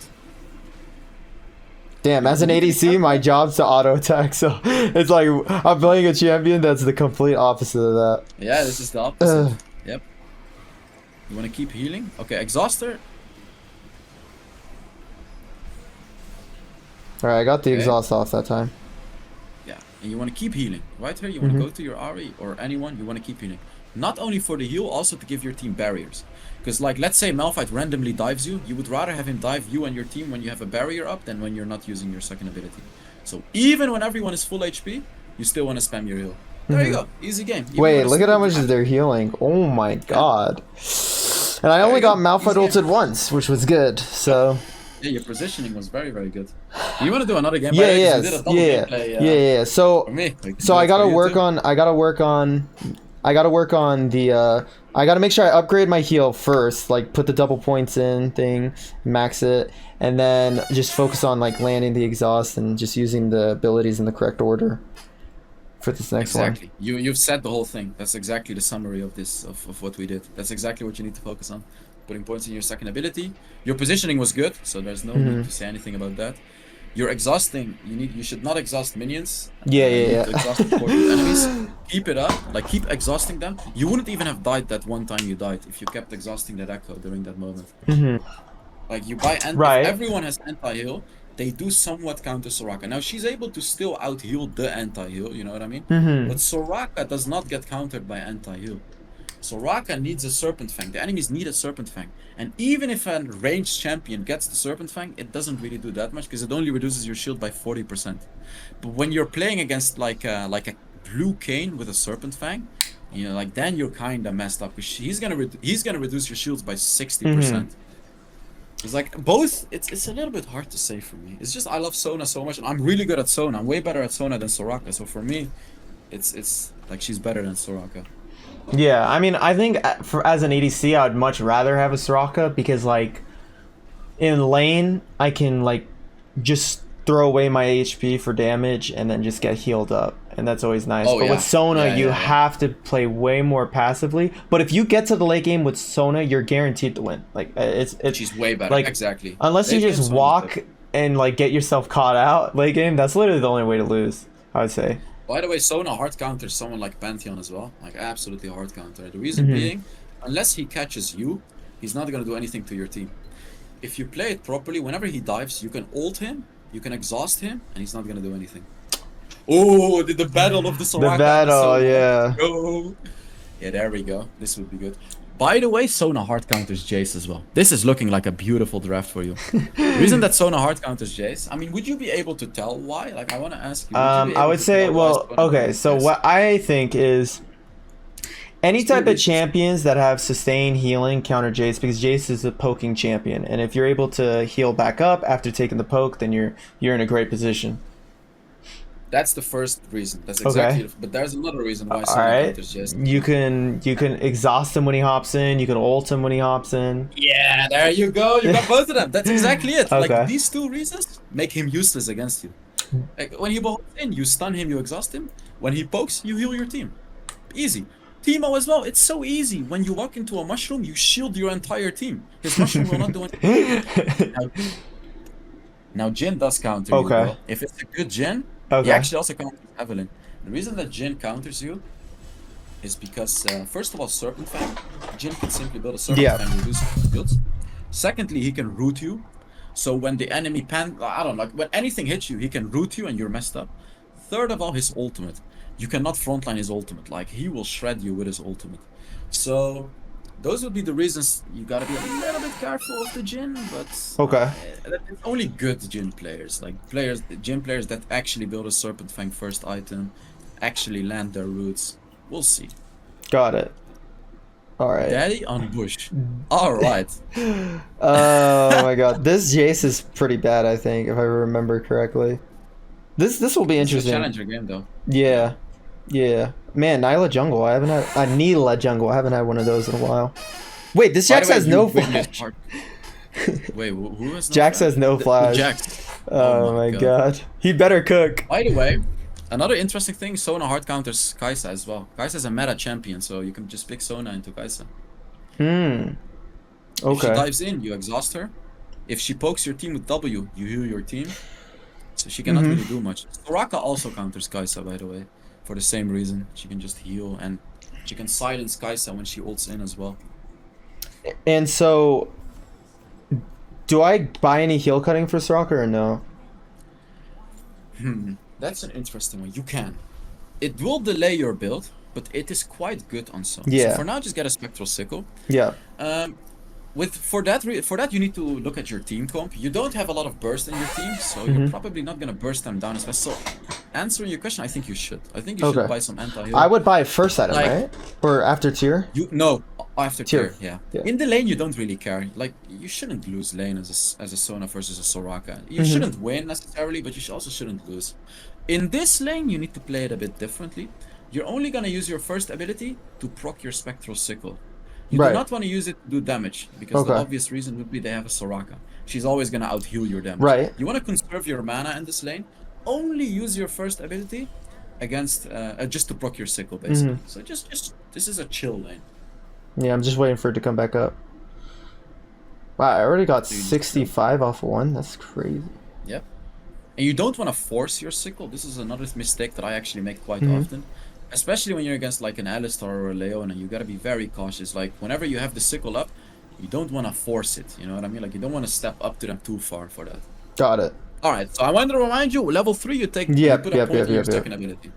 Damn, as an ADC, my job's to auto attack, so it's like I'm playing a champion that's the complete opposite of that. Yeah, this is the opposite. Yep. You want to keep healing? Okay, exhauster. Alright, I got the exhaust off that time. Yeah, and you want to keep healing. Right here, you want to go to your Ari or anyone, you want to keep healing. Not only for the heal, also to give your team barriers. Because, like, let's say Malphite randomly dives you, you would rather have him dive you and your team when you have a barrier up than when you're not using your second ability. So even when everyone is full HP, you still want to spam your heal. There you go, easy game. Wait, look at how much they're healing. Oh my god. And I only got Malphite ulted once, which was good, so... Yeah, your positioning was very, very good. You want to do another game? Yeah. So, for me, like, I gotta work on the, I gotta make sure I upgrade my heal first, like put the double points in thing, max it, and then just focus on like landing the exhaust and just using the abilities in the correct order for this next one. Exactly. You've said the whole thing. That's exactly the summary of this, of what we did. That's exactly what you need to focus on. Putting points in your second ability. Your positioning was good, so there's no need to say anything about that. You're exhausting. You should not exhaust minions. Yeah. Exhaust important enemies. Keep it up. Like, keep exhausting them. You wouldn't even have died that one time you died if you kept exhausting that echo during that moment. Like, you buy if everyone has anti-heal, they do somewhat counter Soraka. Now, she's able to still out-heal the anti-heal, you know what I mean? But Soraka does not get countered by anti-heal. Soraka needs a Serpent Fang. The enemies need a Serpent Fang. And even if a ranged champion gets the Serpent Fang, it doesn't really do that much because it only reduces your shield by 40%. But when you're playing against like a blue Kayn with a Serpent Fang, you know, like then you're kind of messed up because he's gonna reduce your shields by 60%. It's like both. It's a little bit hard to say for me. It's just I love Sona so much, and I'm really good at Sona. I'm way better at Sona than Soraka. So for me, it's like she's better than Soraka. Yeah, I mean, I think as an ADC, I would much rather have a Soraka because, like, in lane, I can, like, just throw away my HP for damage and then just get healed up. And that's always nice. But with Sona, you have to play way more passively. But if you get to the late game with Sona, you're guaranteed to win. Like, she's way better. Like, exactly. Unless you just walk and, like, get yourself caught out late game, that's literally the only way to lose, I would say. By the way, Sona hard counters someone like Pantheon as well. Like, absolutely hard counter. The reason being, unless he catches you, he's not going to do anything to your team. If you play it properly, whenever he dives, you can ult him, you can exhaust him, and he's not going to do anything. Oh, the battle of the Soraka. The battle, yeah. Go. Yeah, there we go. This would be good. By the way, Sona hard counters Jace as well. This is looking like a beautiful draft for you. The reason that Sona hard counters Jace, I mean, would you be able to tell why? Like, I want to ask you. I would say, well, okay, so what I think is any type of champions that have sustained healing counter Jace, because Jace is a poking champion, and if you're able to heal back up after taking the poke, then you're in a great position. That's the first reason. That's exactly. Okay. But there's another reason why Sona counters Jace. You can exhaust him when he hops in. You can ult him when he hops in. Yeah, there you go. You got both of them. That's exactly it. Okay. Like, these two reasons make him useless against you. Like, when he hops in, you stun him, you exhaust him. When he pokes, you heal your team. Easy. Teemo as well. It's so easy. When you walk into a mushroom, you shield your entire team. His mushroom will not do anything. Now Jhin does counter you, bro. If it's a good Jhin, he actually also counters Evelyn. The reason that Jhin counters you is because, first of all, Serpent Fang. Jhin can simply build a Serpent Fang and reduce shields. Secondly, he can root you. So when the enemy when anything hits you, he can root you and you're messed up. Third of all, his ultimate. You cannot frontline his ultimate. Like, he will shred you with his ultimate. So those would be the reasons you gotta be a little bit careful of the Jhin, but it's only good Jhin players, like Jhin players that actually build a Serpent Fang first item, actually land their roots. We'll see. Got it. All right. Daddy on bush. All right. Oh my god, this Jace is pretty bad. I think, if I remember correctly. This will be It's a interesting. challenger game though. Yeah. Yeah. Man, Nyla Jungle. I haven't had Nyla Jungle. I haven't had one of those in a while. Wait, this By Jax the way, has you no witnessed flash. hard. Wait, who has no Jax flash? has no flash. Jax. Oh my god. He better cook. By the way, another interesting thing, Sona hard counters Kai'Sa as well. Kai'Sa's a meta champion, so you can just pick Sona into Kai'Sa. Hmm. If she Okay. dives in, you exhaust her. If she pokes your team with W, you heal your team. So she cannot really do much. Soraka also counters Kai'Sa, by the way, for the same reason. She can just heal, and she can silence Kai'Sa when she ults in as well. And so, do I buy any heal cutting for Soraka or no? That's an interesting one. You can. It will delay your build, but it is quite good on Sona. Yeah. So for now, just get a Spectral Sickle. Yeah. For that you need to look at your team comp. You don't have a lot of burst in your team, so you're probably not gonna burst them down as fast. So, answering your question, I think you should. I think you should buy some anti-heal. I would buy first item, Like- right? Or after tier? No, after Tier. tier, yeah. Yeah. In the lane, you don't really care. Like, you shouldn't lose lane as a Sona versus a Soraka. You shouldn't win necessarily, but you also shouldn't lose. In this lane, you need to play it a bit differently. You're only gonna use your first ability to proc your Spectral Sickle. You Right. do not want to use it to do damage, because the obvious reason would be they have a Soraka. She's always gonna out-heal your damage. Right. You want to conserve your mana in this lane. Only use your first ability against just to proc your sickle, basically. So just this is a chill lane. Yeah, I'm just waiting for it to come back up. Wow, I already got So you just 65 off one. That's crazy. Yep. And you don't want to force your sickle. This is another mistake that I actually make quite often. Especially when you're against like an Alistar or a Leona, you gotta be very cautious. Like whenever you have the sickle up, you don't want to force it. You know what I mean? Like you don't want to step up to them too far for that. Got it. All right. So I want to remind you, level 3, you take you put a point in your second ability.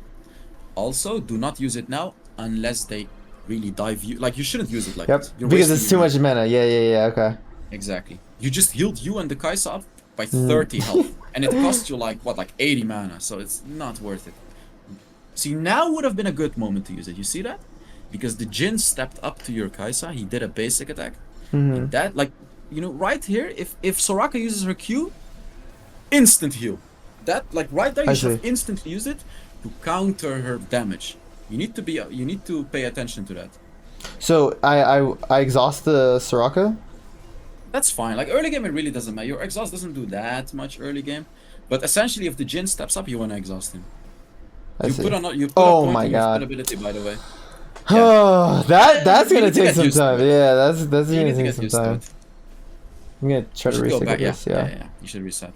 Also, do not use it now unless they really dive you. Like you shouldn't use it like Yep. this. You're Because wasting it's too your much mana. Yeah. Okay. Exactly. You just healed you and the Kai'Sa up by 30 health. And it cost you like, what, like 80 mana. So it's not worth it. See, now would have been a good moment to use it. You see that? Because the Jhin stepped up to your Kai'Sa. He did a basic attack. And that, like, you know, right here, if Soraka uses her Q, instant heal. That, like, right there, you should have instantly used it to counter her damage. You need to pay attention to that. So I exhaust the Soraka. That's fine. Like early game, it really doesn't matter. Your exhaust doesn't do that much early game, but essentially, if the Jhin steps up, you want to exhaust him. You put a point in your spell ability, by the way. Oh, that's gonna take some used to time. it. Yeah, that's You gonna need to take get some used to time. it. I'm gonna try to You should go recycle back. this. Yeah. You should reset.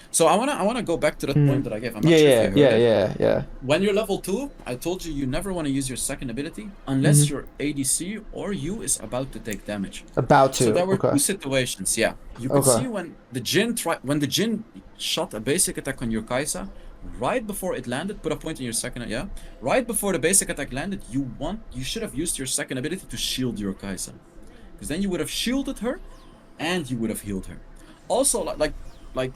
So I wanna go back to that point that I gave. I'm not Yeah, sure if you heard it. yeah. When you're level 2, I told you you never want to use your second ability unless your ADC or you is about to take damage. About to. So there were Okay. two situations. Yeah, you could see when the Jhin shot a basic attack on your Kai'Sa, right before it landed. Put a point in your second. Yeah, right before the basic attack landed, you should have used your second ability to shield your Kai'Sa, because then you would have shielded her, and you would have healed her. Also, like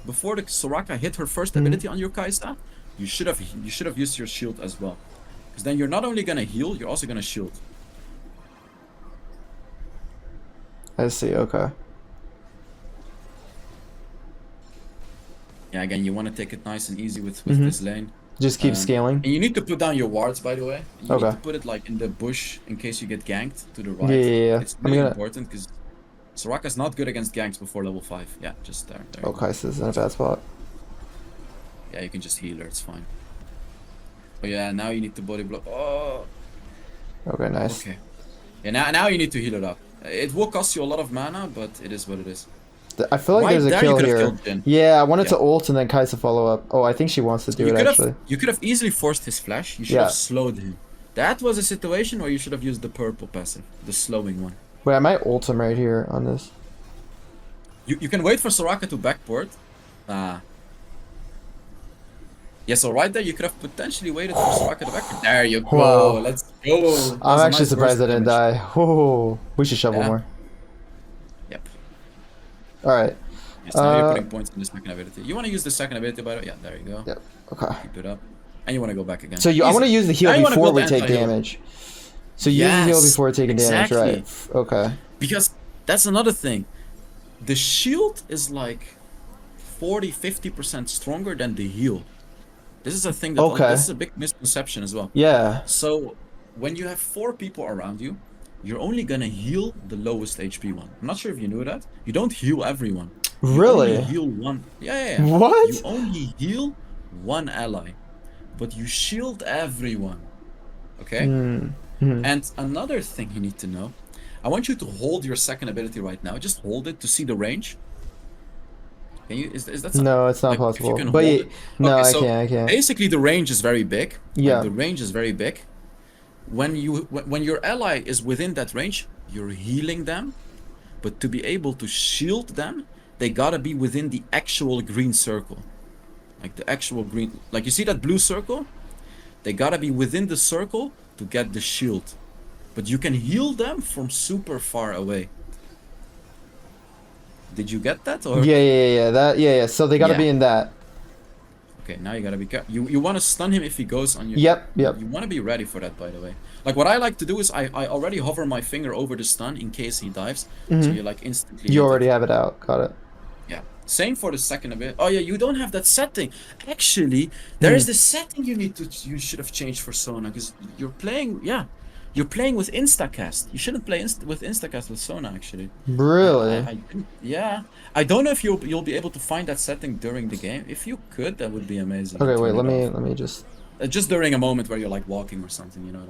before the Soraka hit her first ability on your Kai'Sa, you should have used your shield as well, because then you're not only gonna heal, you're also gonna shield. I see. Okay. Yeah, again, you want to take it nice and easy with this lane. Just keep scaling. And you need to put down your wards, by the way. You need Okay. to put it like in the bush in case you get ganked to the right. Yeah. It's really important because Soraka's not good against ganks before level 5. Yeah, just there. You go. Okay, so it's in a bad spot. Yeah, you can just heal her, it's fine. Oh yeah, now you need to body block. Oh, Okay, nice. okay. Yeah, now you need to heal it up. It will cost you a lot of mana, but it is what it is. I feel like Right there's a there, you kill could've here. killed Jhin. Yeah, I wanted to Yeah. ult and then Kai'Sa follow up. Oh, I think she wants to do it actually. You could have easily forced his flash. You should have slowed him. That was a situation where you should have used the purple passive, the slowing one. Wait, I might ult him right here on this. You can wait for Soraka to backport. Yeah, so right there you could have potentially waited for Soraka to backport. There you go. Wow. Let's go. That I'm was a actually nice surprised I burst didn't damage. die. Oh, we should shovel Yeah. more. Yep. All right. Yes, now you're putting points in the second ability. You want to use the second ability, by the way? Yeah, there you go. Yep. Okay. Keep it up. And you want to go back again. So I want to use the heal Now you wanna before build we take anti-heal. damage. So use the heal Yes, before taking damage, right? exactly. Okay. Because that's another thing. The shield is like 40-50% stronger than the heal. This is a thing that Okay. this is a big misconception as well. Yeah. So when you have 4 people around you, you're only gonna heal the lowest HP one. I'm not sure if you knew that. You don't heal everyone. You only Really? heal one. Yeah. What? You only heal one ally, but you shield everyone. Okay? And another thing you need to know, I want you to hold your second ability right now. Just hold it to see the range. Can you? Is that something? No, it's not Like, if you possible. can But hold yeah, it. no, Okay, I so can't. I can't. basically the range is very big. Yeah. Like, the range is very big. When your ally is within that range, you're healing them. But to be able to shield them, they gotta be within the actual green circle. Like the actual green. Like you see that blue circle? They gotta be within the circle to get the shield. But you can heal them from super far away. Did you get that? Or Yeah. So they gotta Yeah. be in that. Okay, now you gotta be careful. You want to stun him if he goes on your. Yep. You want to be ready for that, by the way. Like what I like to do is I already hover my finger over the stun in case he dives, so you like instantly. You hit already it. have it out. Got it. Yeah. Same for the second ability. Oh yeah, you don't have that setting. Actually, there is this setting you should have changed for Sona because you're playing. Yeah, you're playing with Instacast. You shouldn't play with Instacast with Sona actually. Really? Yeah. I don't know if you'll be able to find that setting during the game. If you could, that would be amazing. Okay, Turn wait. it Let off. me just. Just during a moment where you're like walking or something, you know.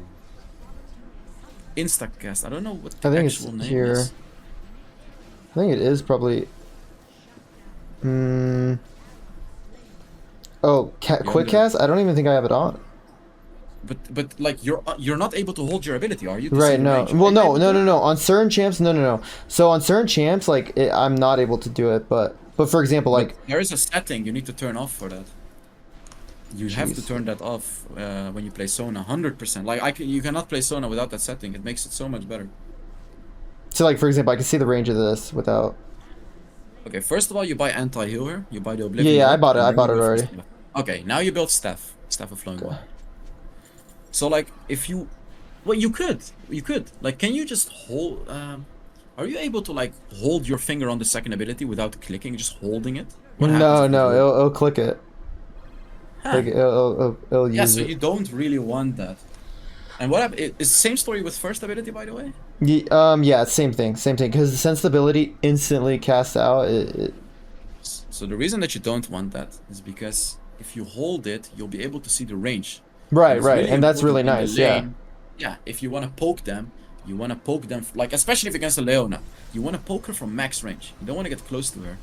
Instacast. I don't know what the I think it's actual name here. is. I think it is probably. Oh, quick cast. I don't even think I have it on. But like you're not able to hold your ability, are you? To see Right. the No. range? Well, Are you no. able to? No. On certain champs, no. So on certain champs, like I'm not able to do it. But for example, like But there is a setting you need to turn off for that. You have to Jeez. turn that off when you play Sona, 100%. Like you cannot play Sona without that setting. It makes it so much better. so like for example, I can see the range of this without. Okay, first of all, you buy anti-heal here. You buy the Oblivion. Yeah. I Orb, bought it. and I then bought you it go for already. Staff. Okay, now you build Staff of Flowing Water. So like, if you, well, you could, like, can you just hold? Are you able to like hold your finger on the second ability without clicking, just holding it? What happens No. if you No. hold it? It'll click it. Huh. Like it'll Yeah, use so it. you don't really want that. And what happened? Is the same story with first ability, by the way? Yeah, same thing, because since the ability instantly casts out, So the reason that you don't want that is because if you hold it, you'll be able to see the range. right, It's right, really and that's really important in nice, the yeah. lane. Yeah, if you want to poke them, you want to poke them, like, especially if against a Leona, you want to poke her from max range. You don't want to get close to her.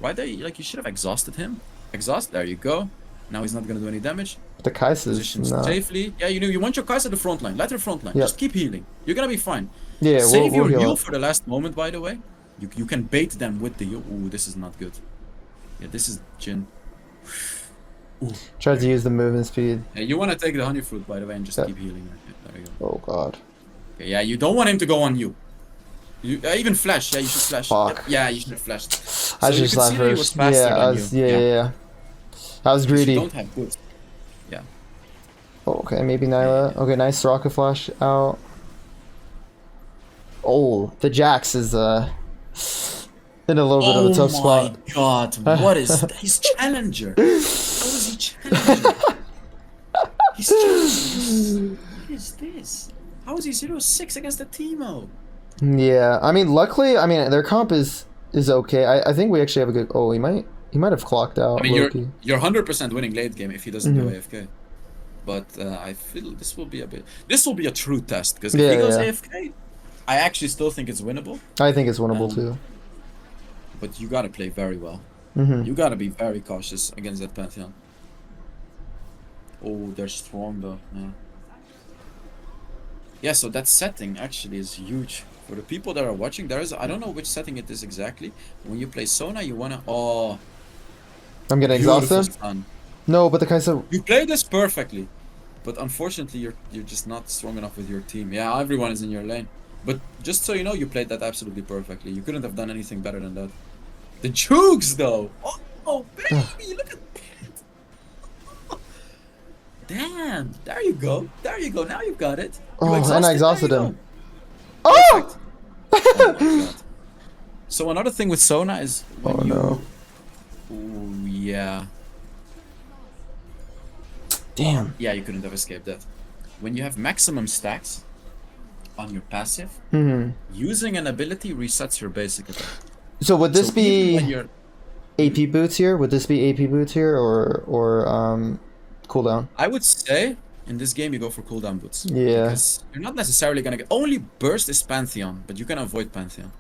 Right there, like, you should have exhausted him. Exhaust, there you go. Now he's not going to do any damage. The Kai'Sa's Position not. safely. Yeah, you want your Kai'Sa at the front line. Let her front line. Yep. Just keep healing. You're going to be fine. Yeah, Save we'll your heal heal up. for the last moment, by the way. You can bait them with the heal. Ooh, this is not good. Yeah, this is Jin. Tries to use the movement speed. Yeah, you want to take the honey fruit, by the way, and just Yep. keep healing her. Yeah, there you go. Oh god. Okay, yeah, you don't want him to go on you. You even flash. Yeah, you should flash. Fuck. Yep, yeah, you should have flashed. I So you just can left see that he was first. faster Yeah, than you. yeah. I was You greedy. don't have boost. Yeah. Oh, okay, maybe Nyla. Okay, nice rocket flash out. Oh, the Jax is in a little bit of a tough spot. Oh my god, what is that? He's challenger. How is he challenger? He's challenger. What is this? How is he 0-6 against the Teemo? Yeah, I mean, luckily, I mean, their comp is okay. I think we actually have a good. Oh, he might have clocked out. I mean, low-key. you're 100% winning late game if he doesn't Mm-hmm. go AFK. But I feel this will be a true test because if Yeah, he goes yeah. AFK, I actually still think it's winnable. I think it's winnable too. But you gotta play very well. Mm-hmm. You gotta be very cautious against that Pantheon. Oh, they're strong though. Yeah. Yeah, so that setting actually is huge. For the people that are watching, I don't know which setting it is exactly. When you play Sona, you wanna I'm gonna exhaust beautiful him. stun. No, but the Kai'Sa. You play this perfectly. But unfortunately you're just not strong enough with your team. Yeah, everyone is in your lane. But just so you know, you played that absolutely perfectly. You couldn't have done anything better than that. The jukes though! Oh baby, look at that! Damn! There you go. There you go. Now you've got it. You Oh, and I exhausted there you him. go. Oh! Oh my god. So another thing with Sona is when Oh, you... no. Ooh, yeah. Damn. Yeah, you couldn't have escaped that. When you have maximum stacks on your passive, using an ability resets your basic attack. So would this So even when be you're AP boots here? Would this be AP boots here or cooldown? I would say in this game you go for cooldown boots. Yeah. Because you're not necessarily gonna get only burst is Pantheon, but you can avoid Pantheon.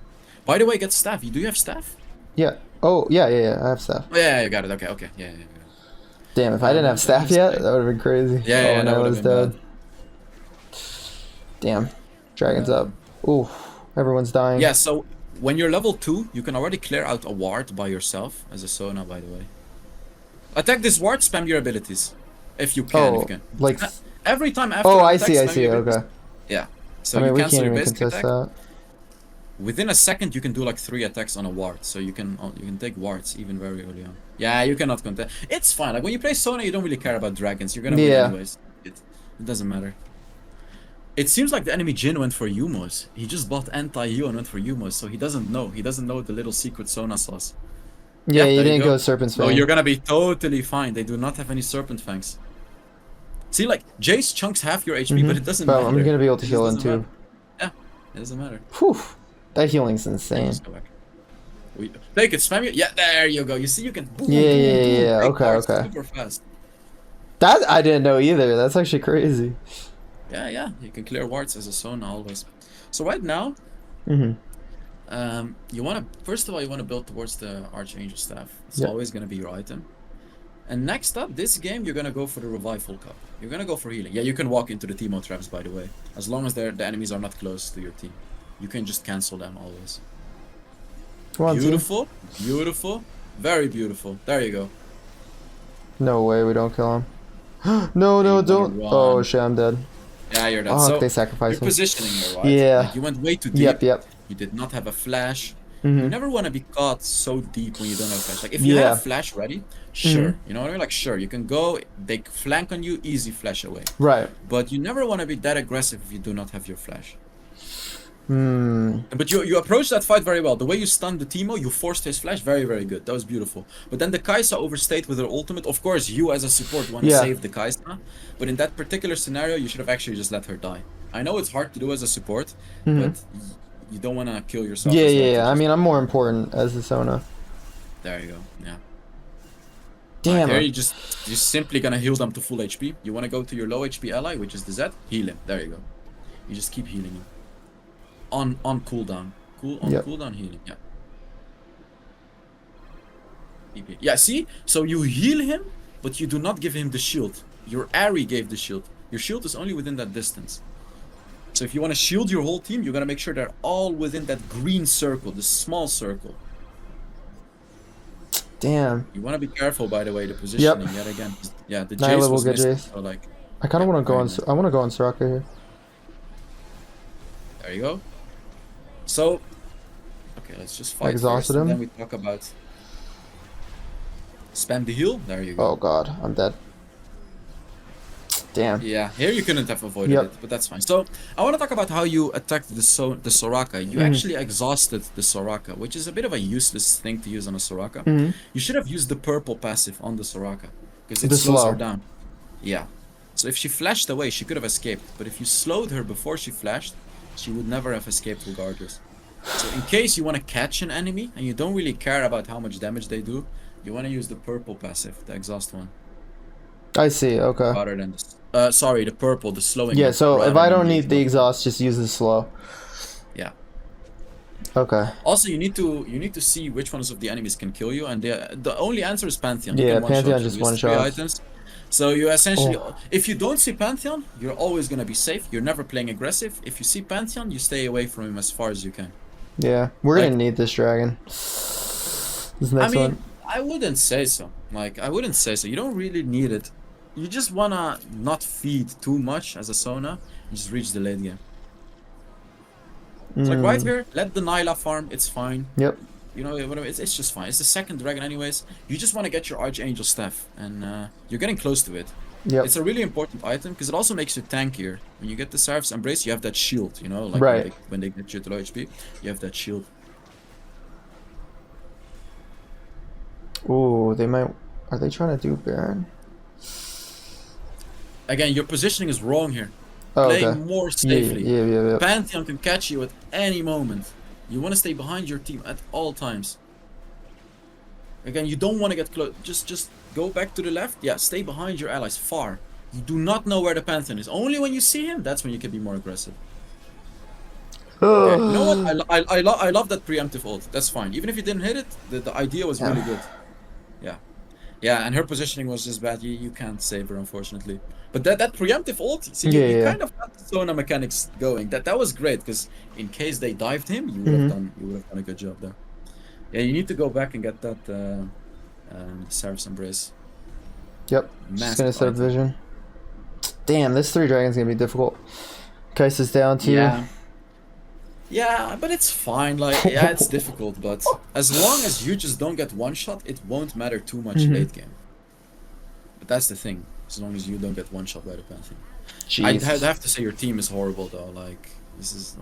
By the way, get staff. Do you have staff? Yeah. Oh yeah. I have staff. Oh, yeah, you got it. Okay. Yeah. Damn, if I didn't have staff yet, that would have been crazy. Yeah, oh, that no, would I was have been dead. Damn. Dragon's up. Ooh, everyone's dying. Yeah, so when you're level 2, you can already clear out a ward by yourself as a Sona, by the way. Attack this ward, spam your abilities. If you can, if you can. Like... Every time after Oh, an I attack, see, spam your okay. abilities. Yeah. So I mean, you we cancel can't your even basic contest attack. that. Within a second, you can do like 3 attacks on a ward, so you can take wards even very early on. Yeah, you cannot contest. It's fine. Like when you play Sona, you don't really care about dragons. You're gonna win anyways. It doesn't matter. It seems like the enemy Jin went for Yumos. He just bought anti-Yu and went for Yumos, so he doesn't know. He doesn't know the little secret Sona sauce. Yeah, you didn't go. go Serpent's Fang. No, you're gonna be totally fine. They do not have any Serpent Fangs. See, like Jace chunks half your HP, but it doesn't matter. I'm gonna be able to It heal him doesn't too. matter. Yeah, it doesn't matter. Whew. That healing's insane. Just go back. Take it, spam it. Yeah, there you go. You see, you can. Boom, Yeah. take Okay, cards okay. Super fast. That I didn't know either. That's actually crazy. Yeah. You can clear wards as a Sona always. So right now, you wanna first of all you wanna build towards the Archangel staff. It's always gonna be your item. And next up, this game you're gonna go for the Revival Cup. You're gonna go for healing. Yeah, you can walk into the Teemo traps, by the way, as long as the enemies are not close to your team. You can just cancel them always. Beautiful, very beautiful. There you go. No way, we don't kill him. no, don't. Oh shit, I'm dead. Yeah, you're dead. Oh, so they sacrificed you're me. positioning here, right? Yeah. Like you went way too deep. Yep. You did not have a flash. You never want to be caught so deep when you don't have a flash. Like if you have a flash ready, sure. You know what I mean? Like sure, you can go, they flank on you, easy flash away. Right. But you never want to be that aggressive if you do not have your flash. But you approached that fight very well. The way you stunned the Teemo, you forced his flash, very, very good. That was beautiful. But then the Kai'Sa overstayed with her ultimate. Of course, you as a support want to save the Kai'Sa. But in that particular scenario, you should have actually just let her die. I know it's hard to do as a support, but you don't want to kill yourself. Yeah. I mean, I'm more important as a Sona. There you go. Yeah. Damn. There you're simply gonna heal them to full HP. You want to go to your low HP ally, which is the Z. Heal him. There you go. You just keep healing him. On cooldown. Cooldown healing. Yeah. Yeah. See. So you heal him, but you do not give him the shield. Your Ahri gave the shield. Your shield is only within that distance. So if you want to shield your whole team, you're gonna make sure they're all within that green circle, the small circle. Damn. You want to be careful, by the way, the positioning yet again. Yeah, the Jace Jace was good missing, Jace. so like. I kind of want to go on. I want to go on Soraka here. There you go. So, okay, let's just fight Exhausted first, him. and then we talk about spam the heal. There you go. Oh god, I'm dead. Damn. Yeah, here you couldn't have avoided it, but that's fine. So, I want to talk about how you attacked the Soraka. You actually exhausted the Soraka, which is a bit of a useless thing to use on a Soraka. You should have used the purple passive on the Soraka, because it slows her down. Yeah. So if she flashed away, she could have escaped. But if you slowed her before she flashed, she would never have escaped regardless. So in case you want to catch an enemy, and you don't really care about how much damage they do, you want to use the purple passive, the exhaust one. I see, okay. Rather than the sorry, the purple, the slowing. Yeah, so if I don't need the exhaust, just use the slow. Yeah. Okay. Also, you need to see which ones of the enemies can kill you, and the only answer is Pantheon. Yeah, Pantheon just one shot. Items. So you essentially, if you don't see Pantheon, you're always gonna be safe. You're never playing aggressive. If you see Pantheon, you stay away from him as far as you can. Yeah, we're gonna need this dragon. This next one. I wouldn't say so. I wouldn't say so. You don't really need it. You just wanna not feed too much as a Sona and just reach the late game. It's like right here, let the Nyla farm, it's fine. Yep. You know, it's just fine. It's the second dragon anyways. You just want to get your Archangel staff, and you're getting close to it. Yep. It's a really important item, because it also makes you tankier. When you get the Seraph's Embrace, you have that shield, you know? Like when they get you to low HP, you have that shield. Ooh, they might... Are they trying to do Baron? Again, your positioning is wrong here. Oh, Play okay. more Yeah, safely. yeah, yeah, yeah. Pantheon can catch you at any moment. You want to stay behind your team at all times. Again, you don't want to get close. Just go back to the left. Yeah, stay behind your allies far. You do not know where the Pantheon is. Only when you see him, that's when you can be more aggressive. Okay, you know what? I love that preemptive ult. That's fine. Even if you didn't hit it, the idea was really good. Yeah. Yeah, and her positioning was just bad. You can't save her, unfortunately. But that preemptive ult, see, you kind of got the Sona mechanics going. That was great, because in case they dived him, you would have done a good job there. Yeah, you need to go back and get that Seraph's Embrace. Yep. Just gonna set up vision. Damn, this 3 dragon's gonna be difficult. Kaisa's down too. Yeah. Yeah, but it's fine. Like, yeah, it's difficult, but as long as you just don't get one shot, it won't matter too much late game. But that's the thing. As long as you don't get one shot by the Pantheon. I'd have to say your team is horrible though. Like, this is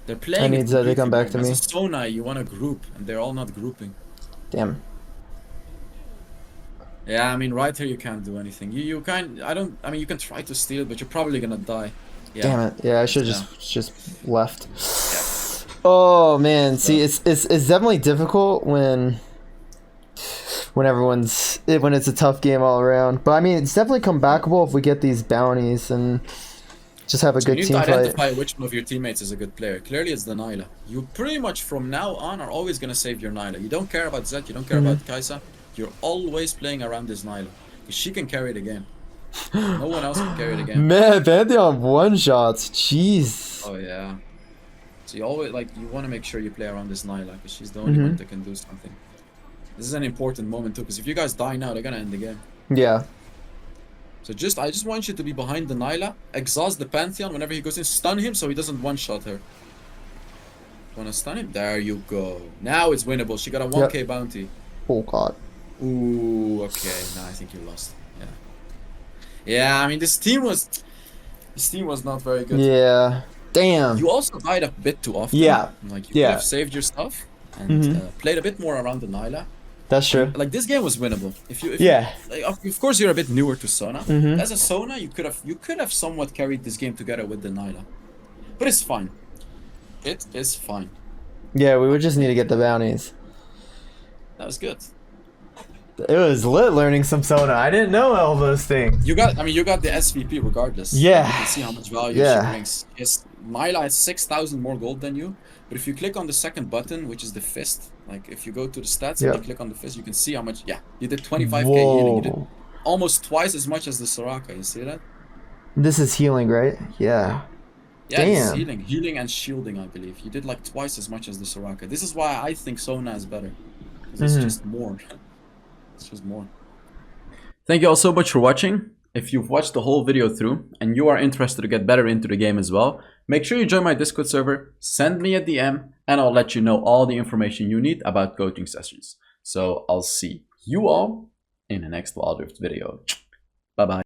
they're playing. I need Zed to come back to me. As a Sona, you want to group, and they're all not grouping. Damn. Yeah, I mean, right here you can't do anything. You can't. I mean, you can try to steal it, but you're probably gonna die. Yeah. Damn it! Yeah, I should just left. Yeah. Oh man, see, it's definitely difficult when it's a tough game all around. But I mean, it's definitely comebackable if we get these bounties and just have a good team fight. You need to identify which one of your teammates is a good player. Clearly, it's the Nyla. You pretty much from now on are always gonna save your Nyla. You don't care about Zed. You don't care about Kaisa. You're always playing around this Nyla because she can carry the game. No one else can carry the game. Man, Pantheon one shots. Jeez. Oh yeah. So you always you want to make sure you play around this Nyla because she's the only one that can do something. This is an important moment too, because if you guys die now, they're gonna end the game. Yeah. So I just want you to be behind the Nyla, exhaust the Pantheon whenever he goes in, stun him so he doesn't one-shot her. Wanna stun him? There you go. Now it's winnable. She got a 1k bounty. Oh god. Ooh, okay. Now I think you lost. Yeah. Yeah, I mean this team was not very good. Yeah. Damn. You also died a bit too often. Yeah. Like you could have saved your stuff and played a bit more around the Nyla. That's true. Like this game was winnable. If you like, of course you're a bit newer to Sona. As a Sona, you could have somewhat carried this game together with the Nyla. But it's fine. It is fine. Yeah, we would just need to get the bounties. That was good. It was lit learning some Sona. I didn't know all those things. You got the SVP regardless. Yeah. You can see how much value she brings. Yes, Nyla has 6,000 more gold than you. But if you click on the second button, which is the fist, like if you go to the stats and you click on the fist, you can see how much. Yeah, you did 25k healing. You did almost twice as much as the Soraka. You see that? This is healing, right? Yeah. Yeah, it's healing and shielding, I believe. You did like twice as much as the Soraka. This is why I think Sona is better. Because it's just more. It's just more. Thank you all so much for watching. If you've watched the whole video through and you are interested to get better into the game as well, make sure you join my Discord server, send me a DM, and I'll let you know all the information you need about coaching sessions. So I'll see you all in the next Wild Rift video. Bye bye.